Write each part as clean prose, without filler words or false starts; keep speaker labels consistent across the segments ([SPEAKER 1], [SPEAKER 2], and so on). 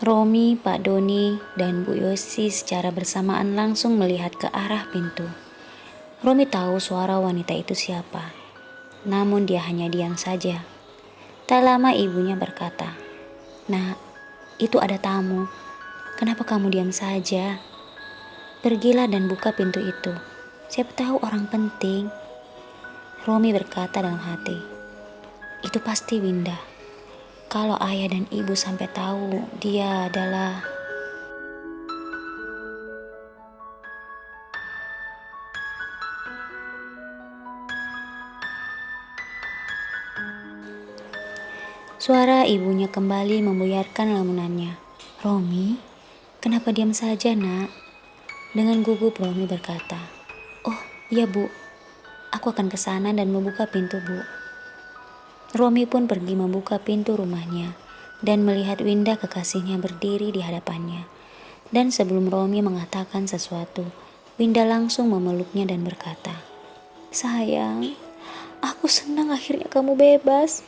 [SPEAKER 1] Romi, Pak Doni, dan Bu Yosi secara bersamaan langsung melihat ke arah pintu. Romi tahu suara wanita itu siapa, namun dia hanya diam saja. Tak lama ibunya berkata, "Nak, itu ada tamu. Kenapa kamu diam saja? Pergilah dan buka pintu itu. Siapa tahu orang penting." Romi berkata dalam hati, "Itu pasti Winda. Kalau ayah dan ibu sampai tahu dia adalah..." Suara ibunya kembali membuyarkan lamunannya. "Romi, kenapa diam saja, Nak?" Dengan gugup Romi berkata, "Oh iya Bu, aku akan ke sana dan membuka pintu Bu." Romi pun pergi membuka pintu rumahnya dan melihat Winda kekasihnya berdiri di hadapannya. Dan sebelum Romi mengatakan sesuatu, Winda langsung memeluknya dan berkata, "Sayang, aku senang akhirnya kamu bebas.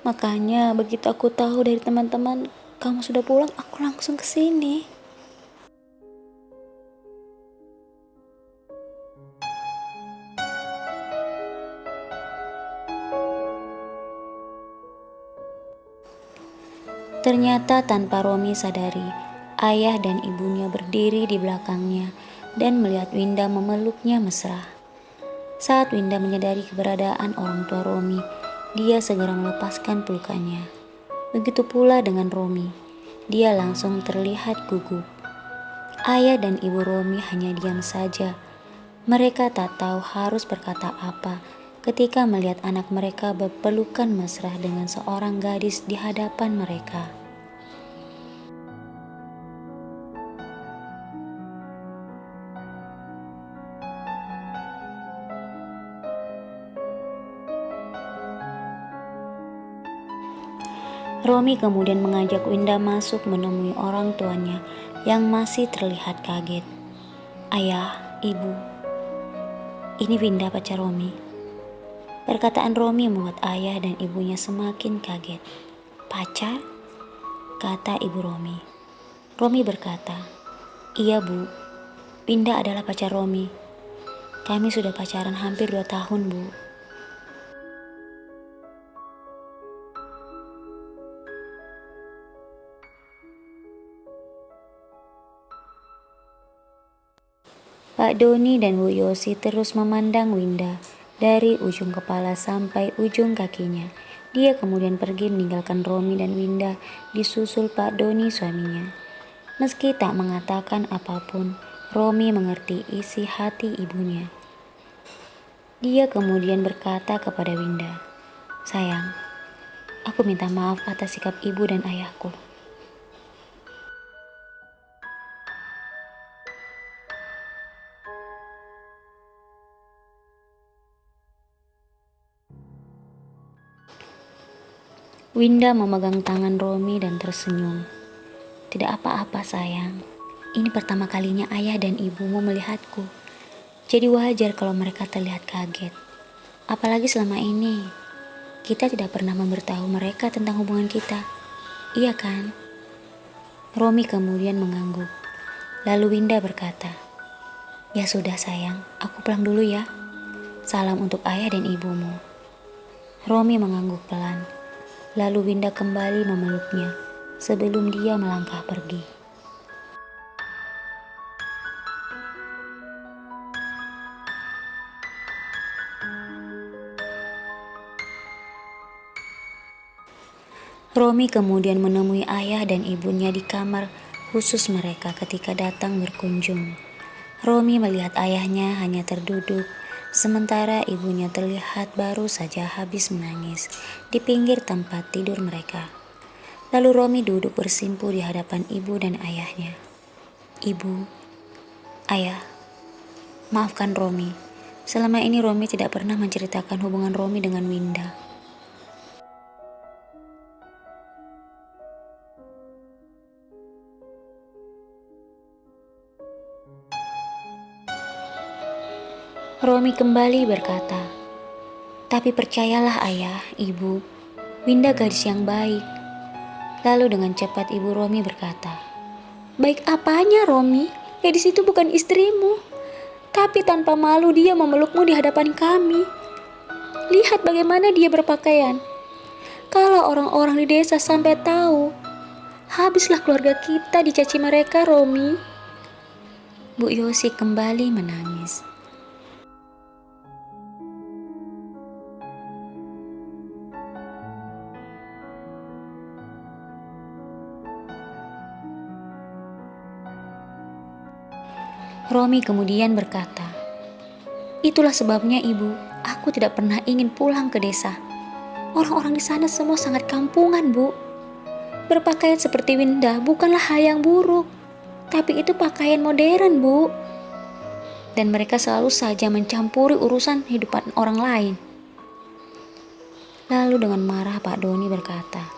[SPEAKER 1] Makanya begitu aku tahu dari teman-teman kamu sudah pulang, aku langsung ke sini." Ternyata tanpa Romi sadari, ayah dan ibunya berdiri di belakangnya dan melihat Winda memeluknya mesra. Saat Winda menyadari keberadaan orang tua Romi, dia segera melepaskan pelukannya. Begitu pula dengan Romi, dia langsung terlihat gugup. Ayah dan ibu Romi hanya diam saja. Mereka tak tahu harus berkata apa ketika melihat anak mereka berpelukan mesra dengan seorang gadis di hadapan mereka. Romi kemudian mengajak Winda masuk menemui orang tuanya yang masih terlihat kaget. "Ayah, ibu, ini Winda pacar Romi." Perkataan Romi membuat ayah dan ibunya semakin kaget. "Pacar?" kata ibu Romi. Romi berkata, "Iya Bu, Winda adalah pacar Romi. Kami sudah pacaran hampir 2 tahun Bu." Pak Doni dan Bu Yosi terus memandang Winda dari ujung kepala sampai ujung kakinya. Dia kemudian pergi meninggalkan Romi dan Winda disusul Pak Doni suaminya. Meski tak mengatakan apapun, Romi mengerti isi hati ibunya. Dia kemudian berkata kepada Winda, "Sayang, aku minta maaf atas sikap ibu dan ayahku." Winda memegang tangan Romi dan tersenyum. "Tidak apa-apa sayang, ini pertama kalinya ayah dan ibumu melihatku. Jadi wajar kalau mereka terlihat kaget. Apalagi selama ini, kita tidak pernah memberitahu mereka tentang hubungan kita. Iya kan?" Romi kemudian mengangguk. Lalu Winda berkata, "Ya sudah sayang, aku pulang dulu ya. Salam untuk ayah dan ibumu." Romi mengangguk pelan. Lalu Winda kembali memeluknya sebelum dia melangkah pergi. Romi kemudian menemui ayah dan ibunya di kamar khusus mereka ketika datang berkunjung. Romi melihat ayahnya hanya terduduk, sementara ibunya terlihat baru saja habis menangis di pinggir tempat tidur mereka. Lalu Romi duduk bersimpu di hadapan ibu dan ayahnya. "Ibu, ayah, maafkan Romi. Selama ini Romi tidak pernah menceritakan hubungan Romi dengan Winda." Romi kembali berkata, "Tapi percayalah ayah, ibu, Winda gadis yang baik. Lalu dengan cepat Ibu Romi berkata, "Baik apanya, Romi? Gadis itu bukan istrimu. Tapi tanpa malu dia memelukmu di hadapan kami. Lihat bagaimana dia berpakaian. Kalau orang-orang di desa sampai tahu, habislah keluarga kita dicaci mereka, Romi." Bu Yosi kembali menangis. Romi kemudian berkata, "Itulah sebabnya ibu, aku tidak pernah ingin pulang ke desa. Orang-orang di sana semua sangat kampungan, Bu. Berpakaian seperti Winda bukanlah hal yang buruk, tapi itu pakaian modern, Bu. Dan mereka selalu saja mencampuri urusan hidupan orang lain." Lalu dengan marah Pak Doni berkata,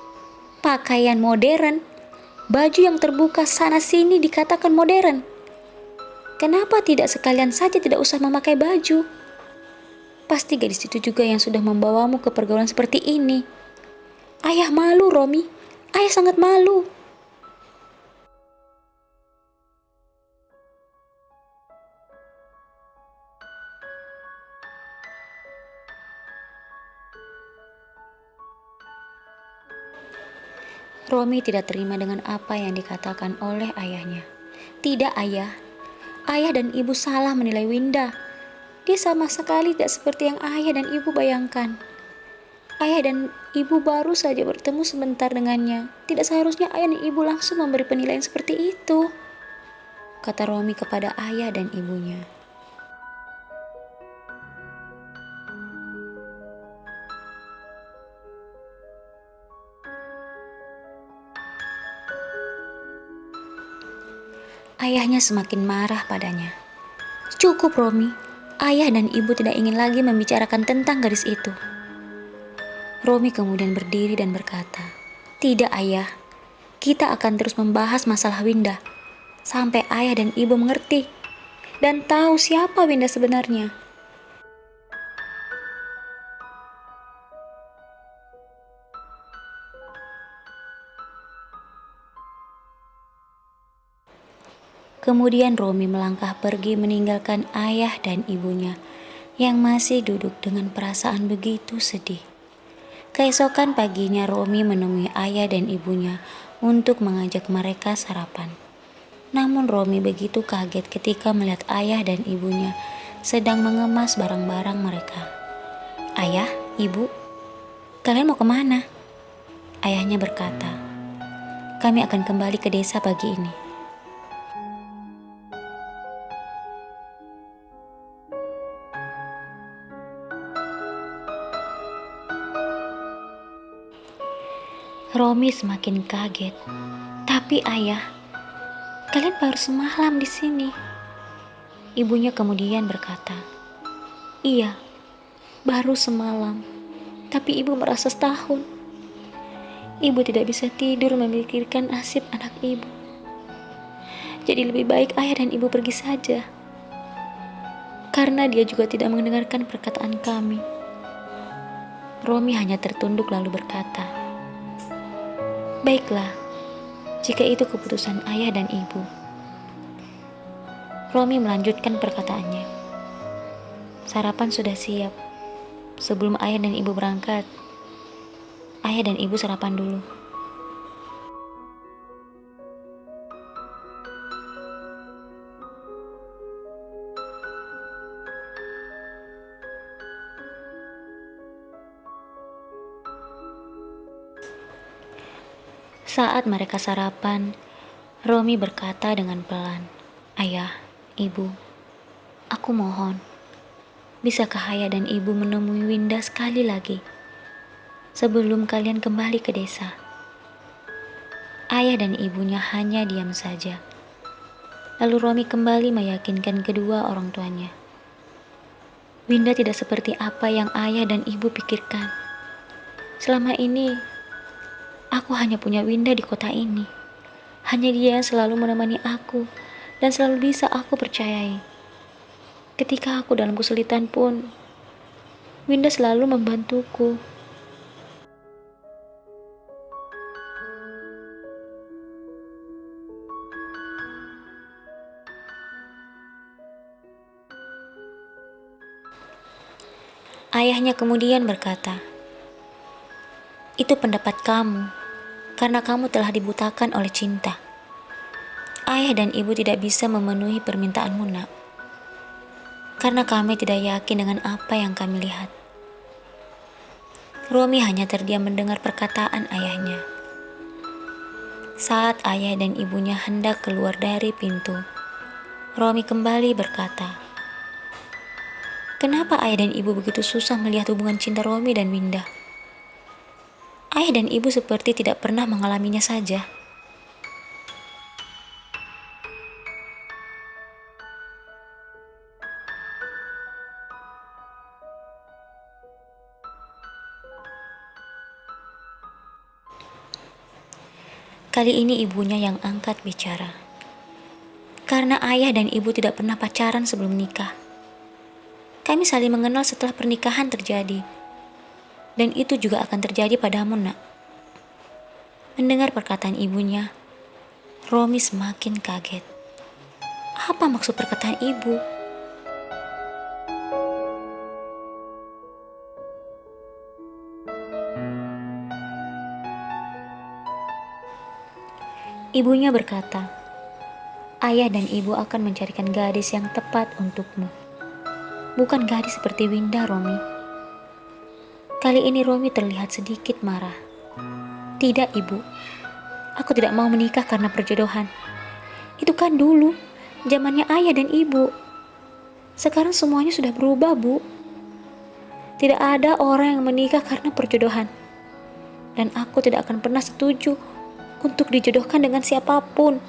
[SPEAKER 1] "Pakaian modern? Baju yang terbuka sana-sini dikatakan modern. Kenapa tidak sekalian saja tidak usah memakai baju? Pasti gadis itu juga yang sudah membawamu ke pergaulan seperti ini. Ayah malu, Romi. Ayah sangat malu." Romi tidak terima dengan apa yang dikatakan oleh ayahnya. "Tidak, ayah. Ayah dan ibu salah menilai Winda. Dia sama sekali tidak seperti yang ayah dan ibu bayangkan. Ayah dan ibu baru saja bertemu sebentar dengannya. Tidak seharusnya ayah dan ibu langsung memberi penilaian seperti itu," kata Romi kepada ayah dan ibunya. Ayahnya semakin marah padanya. "Cukup, Romi. Ayah dan ibu tidak ingin lagi membicarakan tentang gadis itu." Romi kemudian berdiri dan berkata, "Tidak, ayah. Kita akan terus membahas masalah Winda sampai ayah dan ibu mengerti dan tahu siapa Winda sebenarnya." Kemudian Romi melangkah pergi meninggalkan ayah dan ibunya yang masih duduk dengan perasaan begitu sedih. Keesokan paginya Romi menemui ayah dan ibunya untuk mengajak mereka sarapan. Namun Romi begitu kaget ketika melihat ayah dan ibunya sedang mengemas barang-barang mereka. "Ayah, ibu, kalian mau kemana?" Ayahnya berkata, "Kami akan kembali ke desa pagi ini." Romi semakin kaget. "Tapi ayah, kalian baru semalam di sini." Ibunya kemudian berkata, "Iya, baru semalam. Tapi ibu merasa setahun. Ibu tidak bisa tidur memikirkan nasib anak ibu. Jadi lebih baik ayah dan ibu pergi saja. Karena dia juga tidak mendengarkan perkataan kami." Romi hanya tertunduk lalu berkata, "Baiklah, jika itu keputusan ayah dan ibu." Romi melanjutkan perkataannya, "Sarapan sudah siap. Sebelum ayah dan ibu berangkat, ayah dan ibu sarapan dulu." Saat mereka sarapan, Romi berkata dengan pelan, "Ayah, ibu, aku mohon, bisakah ayah dan ibu menemui Winda sekali lagi sebelum kalian kembali ke desa?" Ayah dan ibunya hanya diam saja. Lalu Romi kembali meyakinkan kedua orang tuanya. Winda tidak seperti apa yang ayah dan ibu pikirkan. Selama ini, aku hanya punya Winda di kota ini. Hanya dia yang selalu menemani aku dan selalu bisa aku percayai. Ketika aku dalam kesulitan pun, Winda selalu membantuku. Ayahnya kemudian berkata, "Itu pendapat kamu, karena kamu telah dibutakan oleh cinta. Ayah dan ibu tidak bisa memenuhi permintaanmu, nak, karena kami tidak yakin dengan apa yang kami lihat." Romi hanya terdiam mendengar perkataan ayahnya. Saat ayah dan ibunya hendak keluar dari pintu, Romi kembali berkata, "Kenapa ayah dan ibu begitu susah melihat hubungan cinta Romi dan Winda? Ayah dan ibu seperti tidak pernah mengalaminya saja." Kali ini ibunya yang angkat bicara. "Karena ayah dan ibu tidak pernah pacaran sebelum nikah. Kami saling mengenal setelah pernikahan terjadi. Dan itu juga akan terjadi padamu, nak." Mendengar perkataan ibunya, Romi semakin kaget. Apa maksud perkataan ibu? Ibunya berkata, "Ayah dan ibu akan mencarikan gadis yang tepat untukmu. Bukan gadis seperti Winda, Romi." Kali ini Romi terlihat sedikit marah. "Tidak, ibu. Aku tidak mau menikah karena perjodohan. Itu kan dulu, zamannya ayah dan ibu. Sekarang semuanya sudah berubah, Bu. Tidak ada orang yang menikah karena perjodohan. Dan aku tidak akan pernah setuju untuk dijodohkan dengan siapapun."